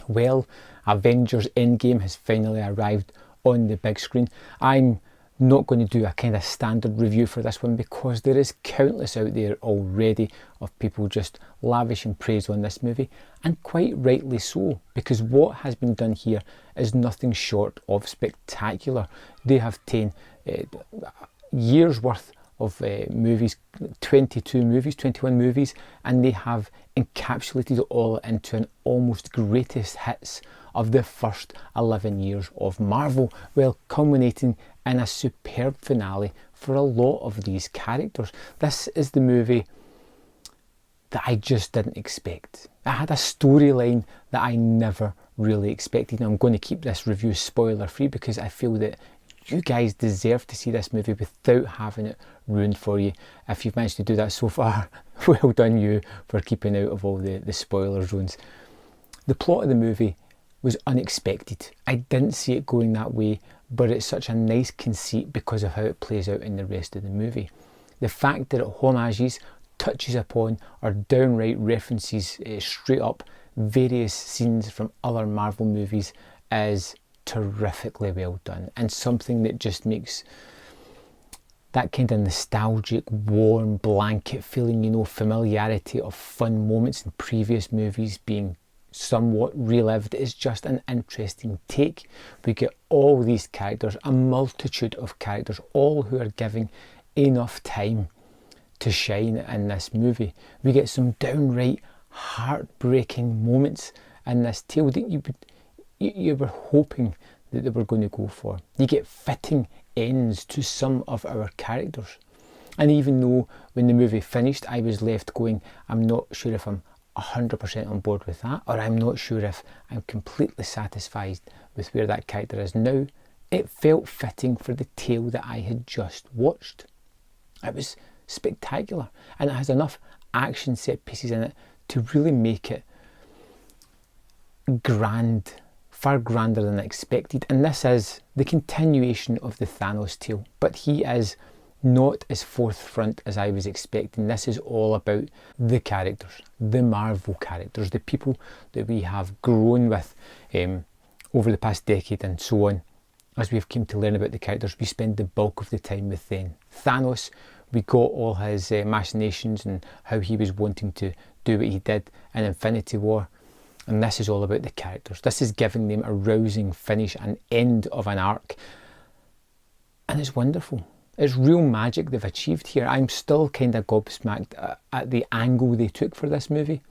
Well, Avengers Endgame has finally arrived on the big screen. I'm not going to do a kind of standard review for this one because there is countless out there already of people just lavishing praise on this movie, and quite rightly so, because what has been done here is nothing short of spectacular. They have taken years worth of movies, 22 movies, 21 movies, and they have encapsulated it all into an almost greatest hits of the first 11 years of Marvel, well, culminating in a superb finale for a lot of these characters. This is the movie that I just didn't expect. It had a storyline that I never really expected, and I'm going to keep this review spoiler free because I feel that you guys deserve to see this movie without having it ruined for you. If you've managed to do that so far, well done you for keeping out of all the spoiler zones. The plot of the movie was unexpected. I didn't see it going that way, but it's such a nice conceit because of how it plays out in the rest of the movie. The fact that it homages, touches upon, or downright references straight up various scenes from other Marvel movies is terrifically well done, and something that just makes that kind of nostalgic, warm blanket feeling, you know, familiarity of fun moments in previous movies being somewhat relived is just an interesting take. We get all these characters, a multitude of characters, all who are given enough time to shine in this movie. We get some downright heartbreaking moments in this tale that you were hoping that they were going to go for. You get fitting ends to some of our characters. And even though when the movie finished I was left going, I'm not sure if I'm 100% on board with that, or I'm not sure if I'm completely satisfied with where that character is now, it felt fitting for the tale that I had just watched. It was spectacular, and it has enough action set pieces in it to really make it grand, far grander than expected. And this is the continuation of the Thanos tale, but he is not as forthfront as I was expecting. This is all about the characters, the Marvel characters, the people that we have grown with over the past decade and so on. As we've come to learn about the characters, we spend the bulk of the time with them. Thanos, we got all his machinations and how he was wanting to do what he did in Infinity War. And this is all about the characters. This is giving them a rousing finish and end of an arc. And it's wonderful. It's real magic they've achieved here. I'm still kind of gobsmacked at the angle they took for this movie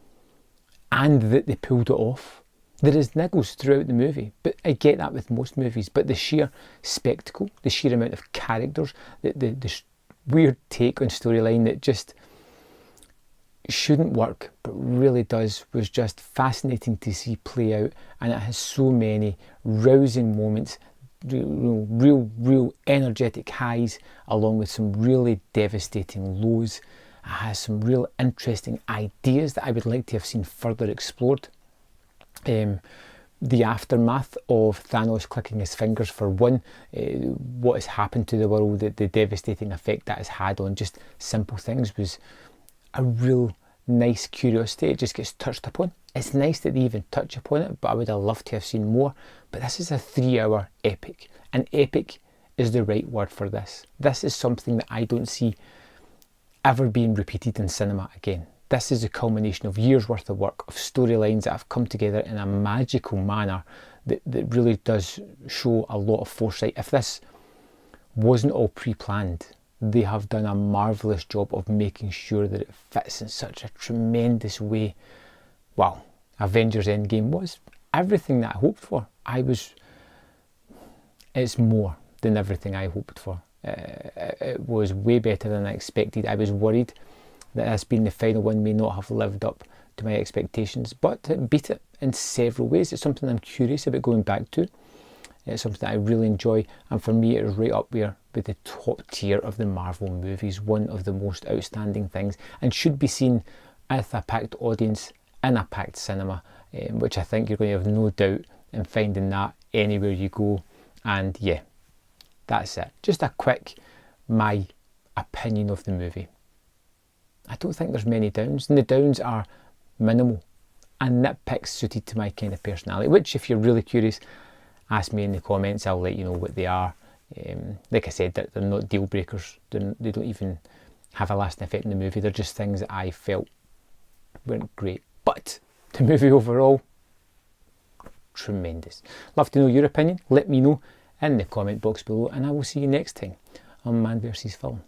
and that they pulled it off. There is niggles throughout the movie, but I get that with most movies. But the sheer spectacle, the sheer amount of characters, the weird take on storyline that just shouldn't work but really does, was just fascinating to see play out. And it has so many rousing moments, real energetic highs along with some really devastating lows. It has some real interesting ideas that I would like to have seen further explored. The aftermath of Thanos clicking his fingers for one, what has happened to the world, the devastating effect that has had on just simple things, was a real nice curiosity. It just gets touched upon. It's nice that they even touch upon it, but I would have loved to have seen more. But this is a 3-hour epic, and epic is the right word for this. This is something that I don't see ever being repeated in cinema again. This is a culmination of years worth of work, of storylines that have come together in a magical manner that really does show a lot of foresight. If this wasn't all pre-planned, they have done a marvellous job of making sure that it fits in such a tremendous way. Wow, Avengers Endgame was everything that I hoped for. It's more than everything I hoped for. It was way better than I expected. I was worried that this being the final one may not have lived up to my expectations, but it beat it in several ways. It's something I'm curious about going back to. It's something that I really enjoy, and for me it is right up there with the top tier of the Marvel movies. One of the most outstanding things, and should be seen with a packed audience in a packed cinema, which I think you're going to have no doubt in finding that anywhere you go. And yeah, that's it. Just a quick, my opinion of the movie. I don't think there's many downs, and the downs are minimal. and nitpicks suited to my kind of personality, which, if you're really curious, ask me in the comments, I'll let you know what they are. Like I said, they're not deal breakers, they don't even have a lasting effect in the movie, they're just things that I felt weren't great. But the movie overall, tremendous. Love to know your opinion, let me know in the comment box below, and I will see you next time on Man vs Film.